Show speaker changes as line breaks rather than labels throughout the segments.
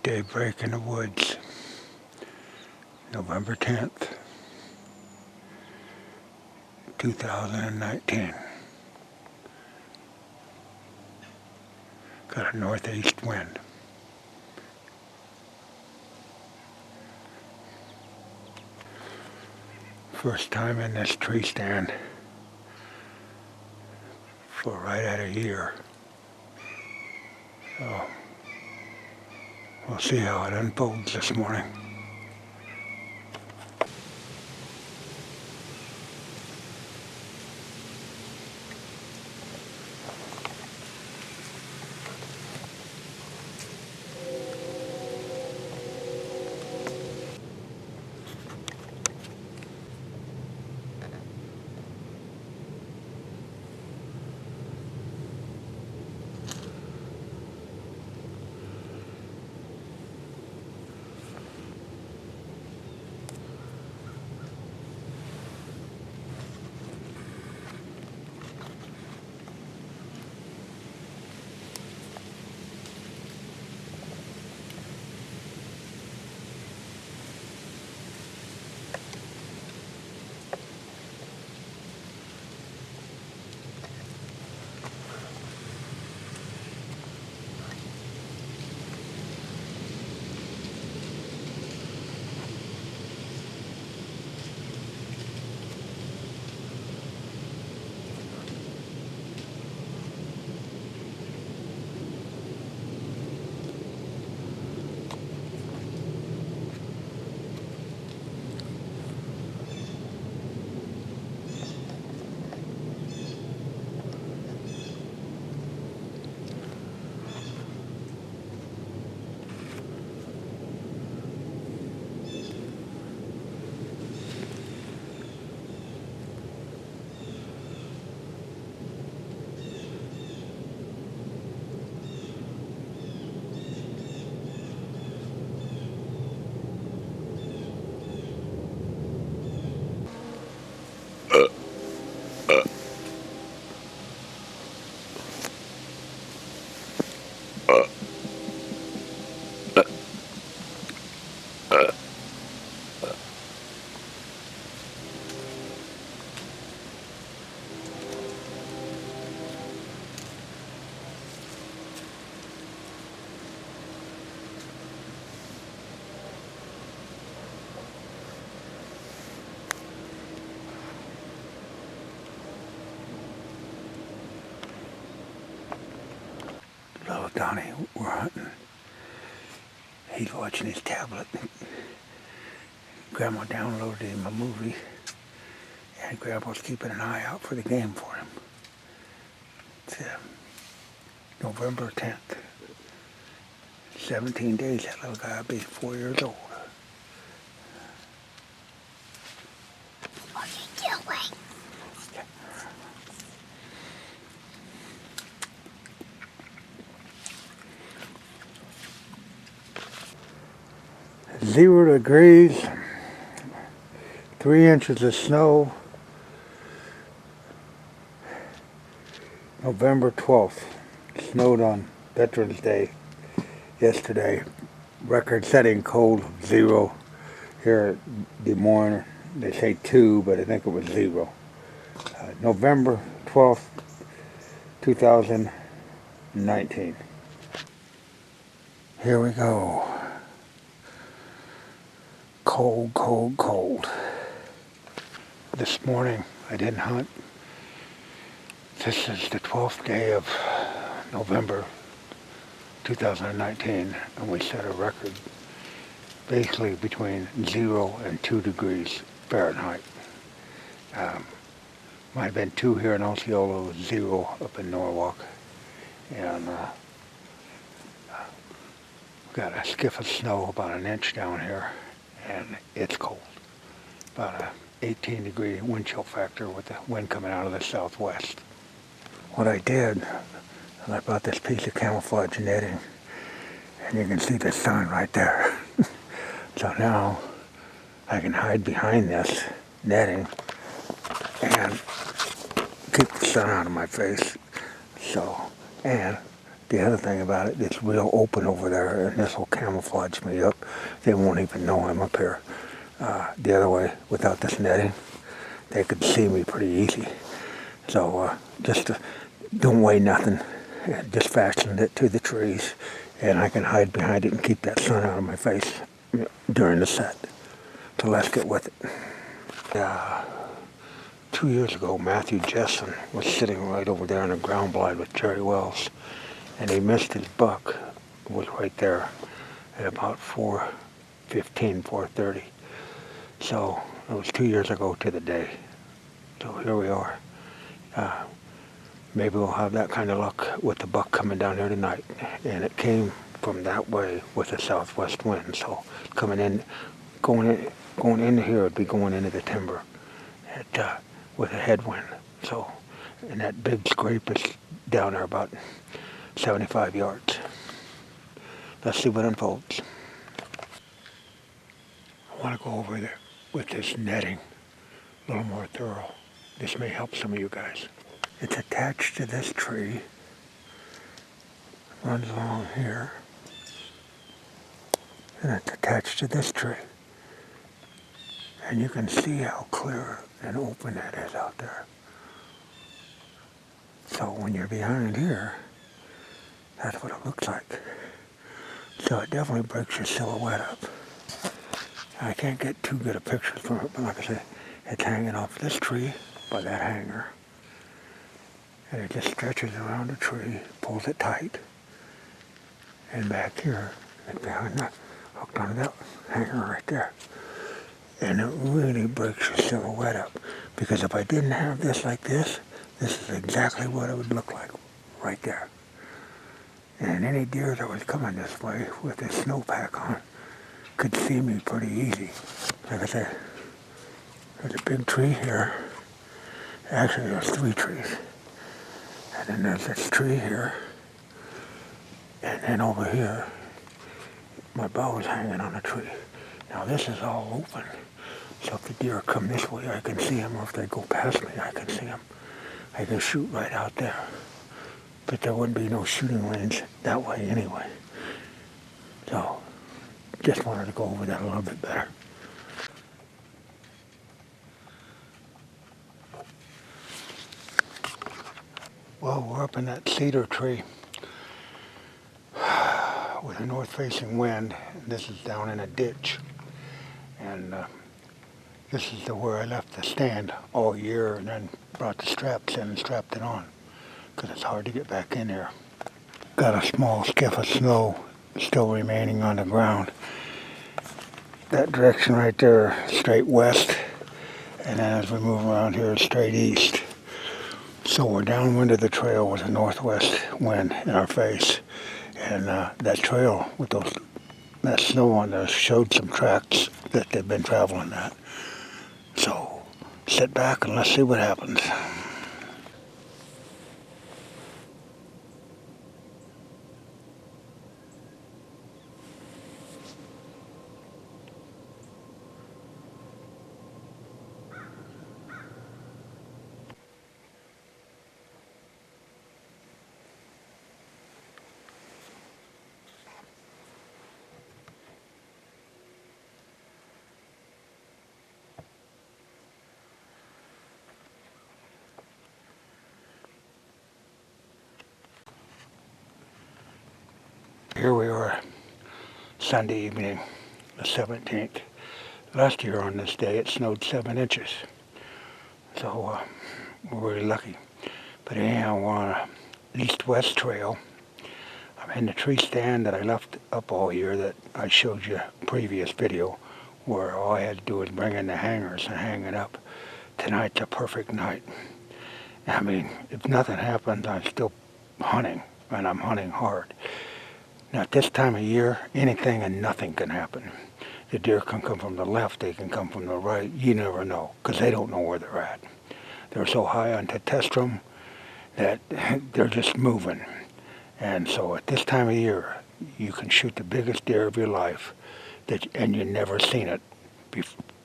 Daybreak in the woods, November 10th, 2019. Got a northeast wind. First time in this tree stand for right at a year. So we'll see how it unfolds this morning. Little Donnie, we're hunting. He's watching his tablet. Grandma downloaded him a movie, and Grandpa's keeping an eye out for the game for him. It's November 10th. 17 days, that little guy will be 4 years old.
What are you doing?
Zero degrees, 3 inches of snow, November 12th. Snowed on Veterans Day yesterday. Record-setting cold of 0 here at Des Moines. They say 2, but I think it was 0. November 12th, 2019. Here we go. Cold, cold, cold. This morning I didn't hunt. This is the 12th day of November 2019, and we set a record basically between 0 and 2 degrees Fahrenheit. Might have been 2 here in Osceola, 0 up in Norwalk, and got a skiff of snow, about an inch down here, and it's cold. About a 18-degree wind chill factor with the wind coming out of the southwest. What I did, I bought this piece of camouflage netting, and you can see the sun right there. So now I can hide behind this netting and keep the sun out of my face. So, and the other thing about it, it's real open over there, and this will camouflage me up. They won't even know I'm up here. The other way, without this netting, they could see me pretty easy. So just don't weigh nothing. Just fasten it to the trees, and I can hide behind it and keep that sun out of my face during the set. So let's get with it. 2 years ago, Matthew Jessen was sitting right over there on the ground blind with Jerry Wells, and he missed his buck. It was right there at about 4:15, 4:30. So it was 2 years ago to the day. So here we are. Maybe we'll have that kind of luck with the buck coming down here tonight. And it came from that way with a southwest wind. So coming in, going into here, it'd be going into the timber with a headwind. So, and that big scrape is down there about 75 yards. Let's see what unfolds. I want to go over there with this netting a little more thorough. This may help some of you guys. It's attached to this tree, runs along here, and it's attached to this tree. And you can see how clear and open that is out there. So when you're behind here, that's what it looks like. So it definitely breaks your silhouette up. I can't get too good a picture from it, but like I said, it's hanging off this tree by that hanger. And it just stretches around the tree, pulls it tight. And back here, and behind that, hooked onto that hanger right there. And it really breaks your silhouette up. Because if I didn't have this like this is exactly what it would look like right there. And any deer that was coming this way with this snowpack on could see me pretty easy. Like I said, there's a big tree here. Actually, there's 3 trees. And then there's this tree here. And then over here, my bow is hanging on a tree. Now this is all open. So if the deer come this way, I can see them. Or if they go past me, I can see them. I can shoot right out there. But there wouldn't be no shooting range that way anyway. So, just wanted to go over that a little bit better. Well, we're up in that cedar tree with a north-facing wind. And this is down in a ditch. And this is where I left the stand all year and then brought the straps in and strapped it on because it's hard to get back in here. Got a small skiff of snow still remaining on the ground. That direction right there, straight west, and then as we move around here, straight east. So we're downwind of the trail with a northwest wind in our face, and that trail with that snow on there showed some tracks that they've been traveling that. So sit back and let's see what happens. Here we are, Sunday evening, the 17th. Last year on this day it snowed 7 inches. So we're really lucky. But anyhow, we're on a east-west trail. I'm in the tree stand that I left up all year that I showed you previous video, where all I had to do was bring in the hangers and hang it up. Tonight's a perfect night. I mean, if nothing happens, I'm still hunting, and I'm hunting hard. Now at this time of year, anything and nothing can happen. The deer can come from the left, they can come from the right, you never know, because they don't know where they're at. They're so high on testosterone that they're just moving. And so at this time of year, you can shoot the biggest deer of your life, and you've never seen it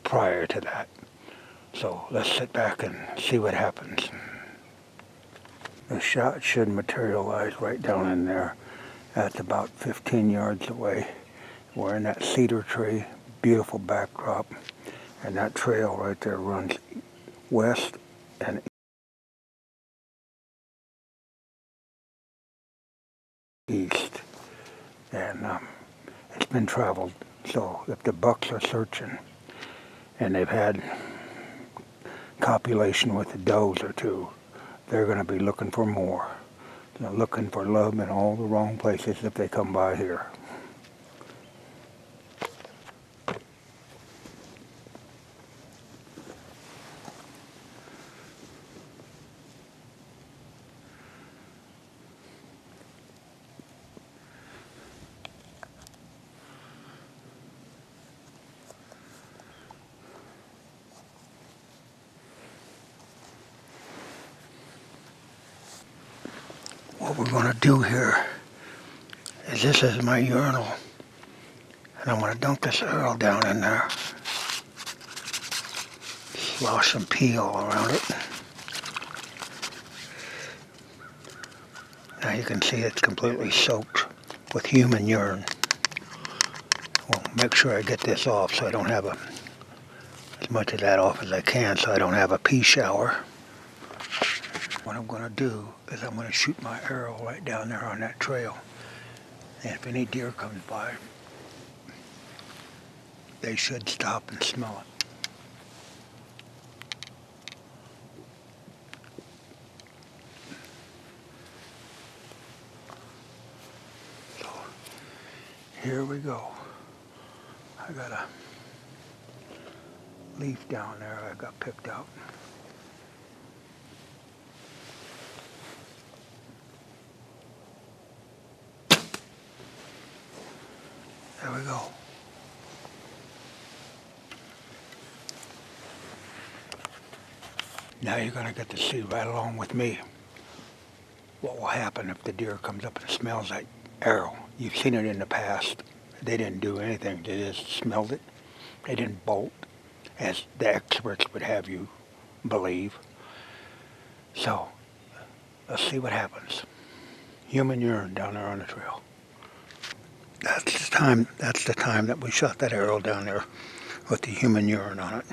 prior to that. So let's sit back and see what happens. The shot should materialize right down in there. That's about 15 yards away. We're in that cedar tree, beautiful backdrop, and that trail right there runs west and east, and it's been traveled. So if the bucks are searching and they've had copulation with the does or two, they're going to be looking for more. They're looking for love in all the wrong places if they come by here. What we're going to do here is this is my urinal, and I'm going to dunk this arrow down in there. Slosh some pee all around it. Now you can see it's completely soaked with human urine. Well, make sure I get this off so I don't have as much of that off as I can so I don't have a pee shower. What I'm going to do is I'm going to shoot my arrow right down there on that trail. And if any deer comes by, they should stop and smell it. So, here we go. I got a leaf down there I got picked out. There we go. Now you're going to get to see right along with me what will happen if the deer comes up and smells that arrow. You've seen it in the past. They didn't do anything. They just smelled it. They didn't bolt, as the experts would have you believe. So, let's see what happens. Human urine down there on the trail. That's the time that we shot that arrow down there with the human urine on it.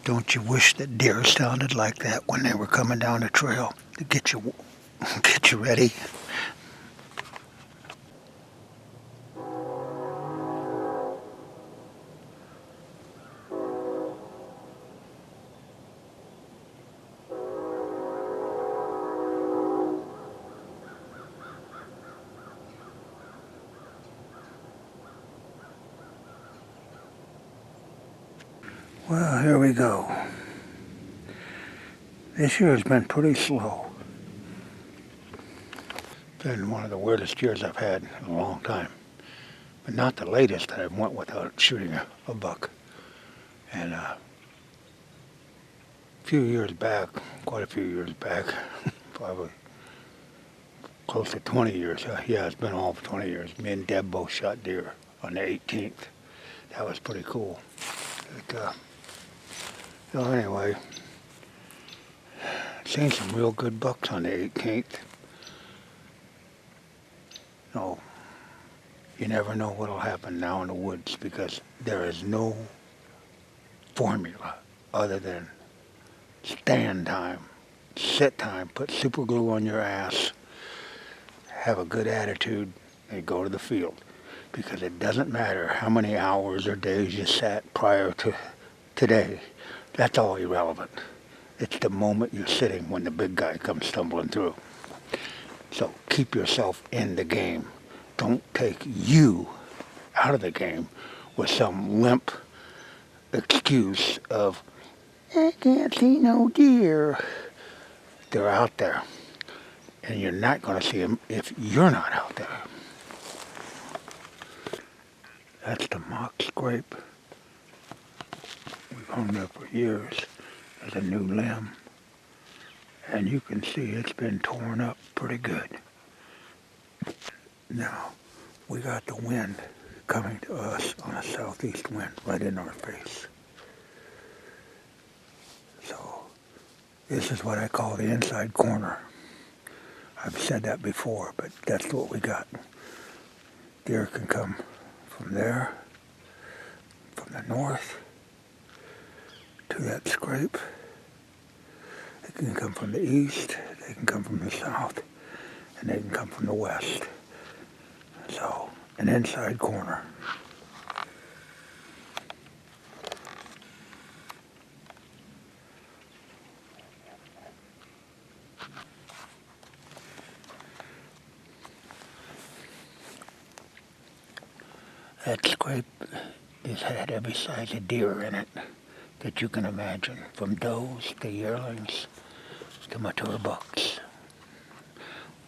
Don't you wish that deer sounded like that when they were coming down the trail to get you ready? Well, here we go. This year has been pretty slow. It's been one of the weirdest years I've had in a long time. But not the latest that I've went without shooting a buck. And a few years back, quite a few years back, probably close to 20 years. Yeah, it's been all of 20 years. Me and Deb both shot deer on the 18th. That was pretty cool. But, so anyway, seen some real good bucks on the 18th. No, you never know what'll happen now in the woods because there is no formula other than stand time, sit time, put super glue on your ass, have a good attitude, and go to the field. Because it doesn't matter how many hours or days you sat prior to today. That's all irrelevant. It's the moment you're sitting when the big guy comes stumbling through. So keep yourself in the game. Don't take you out of the game with some limp excuse of, I can't see no deer. They're out there. And you're not going to see them if you're not out there. That's the mock scrape. We've hung there for years as a new limb. And you can see it's been torn up pretty good. Now, we got the wind coming to us on a southeast wind right in our face. So, this is what I call the inside corner. I've said that before, but that's what we got. Deer can come from there, from the north, to that scrape. They can come from the east, they can come from the south, and they can come from the west. So, an inside corner. That scrape has had every size of deer in it that you can imagine, from does to yearlings to mature bucks.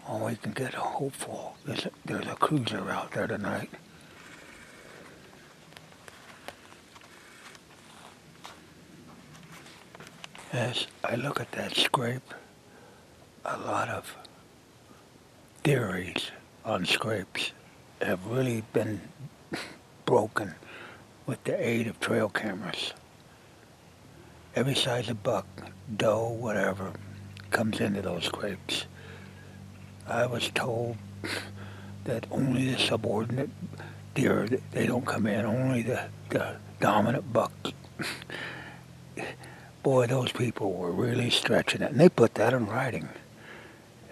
All we can get hopeful is that there's a cruiser out there tonight. As I look at that scrape, a lot of theories on scrapes have really been broken with the aid of trail cameras. Every size of buck, doe, whatever, comes into those scrapes. I was told that only the subordinate deer, they don't come in, only the dominant bucks. Boy, those people were really stretching it, and they put that in writing.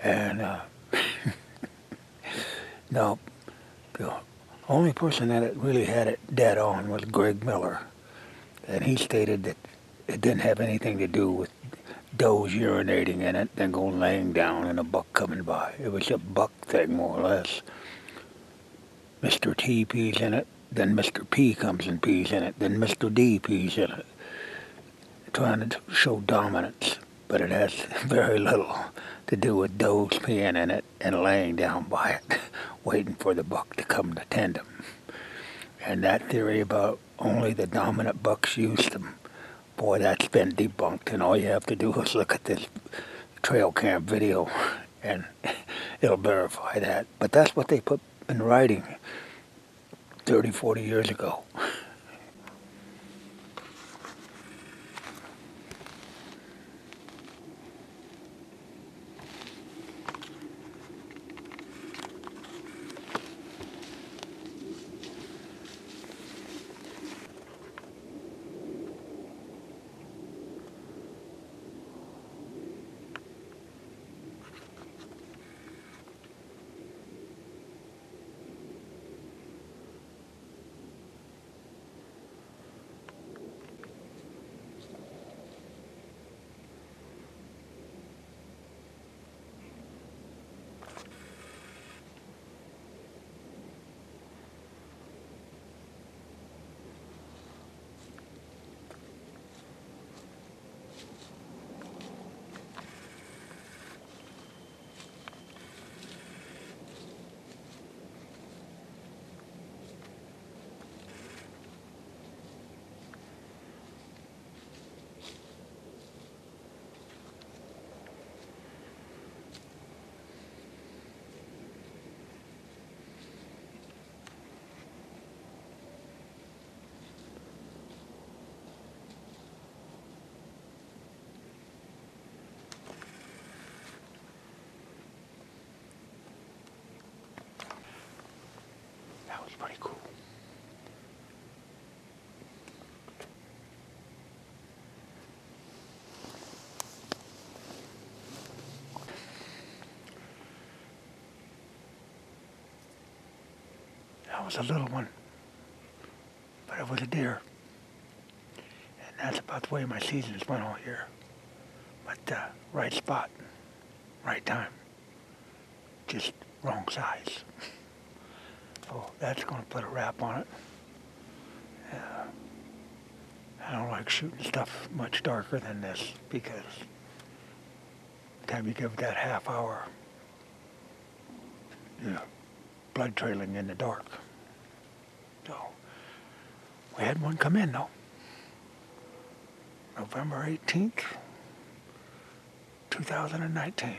And no, the only person that really had it dead on was Greg Miller, and he stated that it didn't have anything to do with does urinating in it, then going laying down and a buck coming by. It was a buck thing, more or less. Mr. T pees in it, then Mr. P comes and pees in it, then Mr. D pees in it, trying to show dominance, but it has very little to do with does peeing in it and laying down by it, waiting for the buck to come to tend them. And that theory about only the dominant bucks use them, boy, that's been debunked, and all you have to do is look at this trail cam video and it'll verify that. But that's what they put in writing 30, 40 years ago. That was pretty cool. That was a little one, but it was a deer. And that's about the way my seasons went all year. But right spot, right time, just wrong size. So that's going to put a wrap on it. I don't like shooting stuff much darker than this because by the time you give it that half hour you know, blood trailing in the dark. So we had one come in though. November 18th, 2019.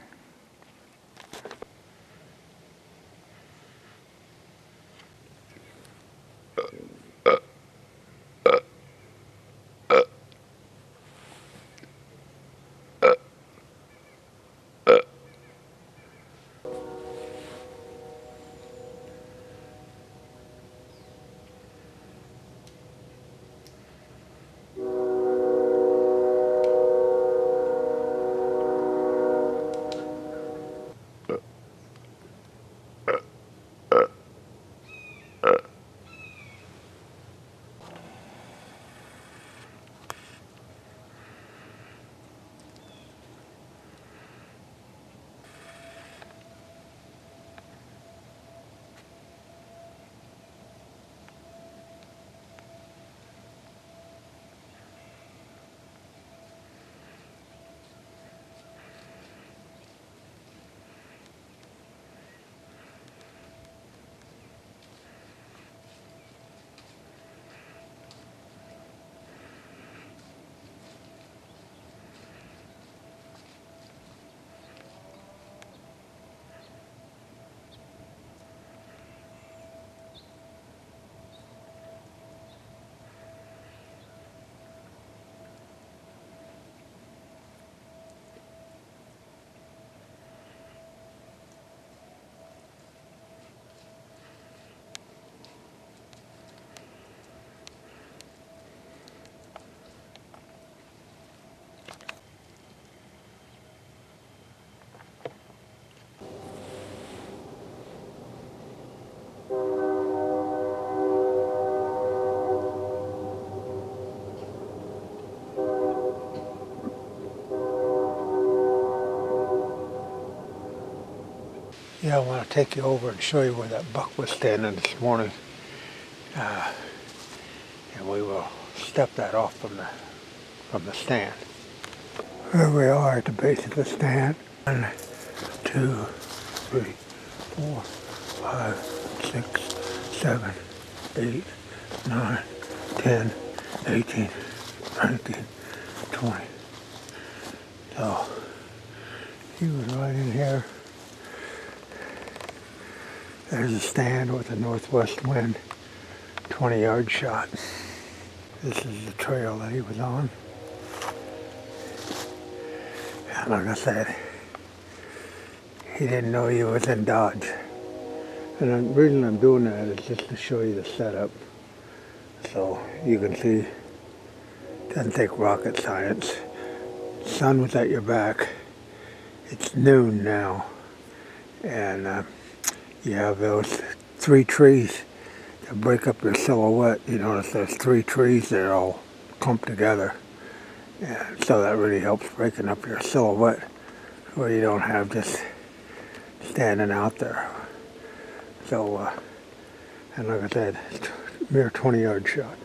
Yeah, I want to take you over and show you where that buck was standing this morning. And we will step that off from the stand. Here we are at the base of the stand. 1, 2, 3, 4, 5, 6, 7, 8, 9, 10, 18, 19, 20. So he was right in here. There's a stand with a northwest wind, 20-yard shot. This is the trail that he was on. And like I said, he didn't know he was in Dodge. And the reason I'm doing that is just to show you the setup. So you can see, it doesn't take rocket science. The sun was at your back. It's noon now. And you have those 3 trees that break up your silhouette. You notice there's 3 trees that are all clumped together. And so that really helps breaking up your silhouette where you don't have just standing out there. So, and like I said, mere 20-yard shot.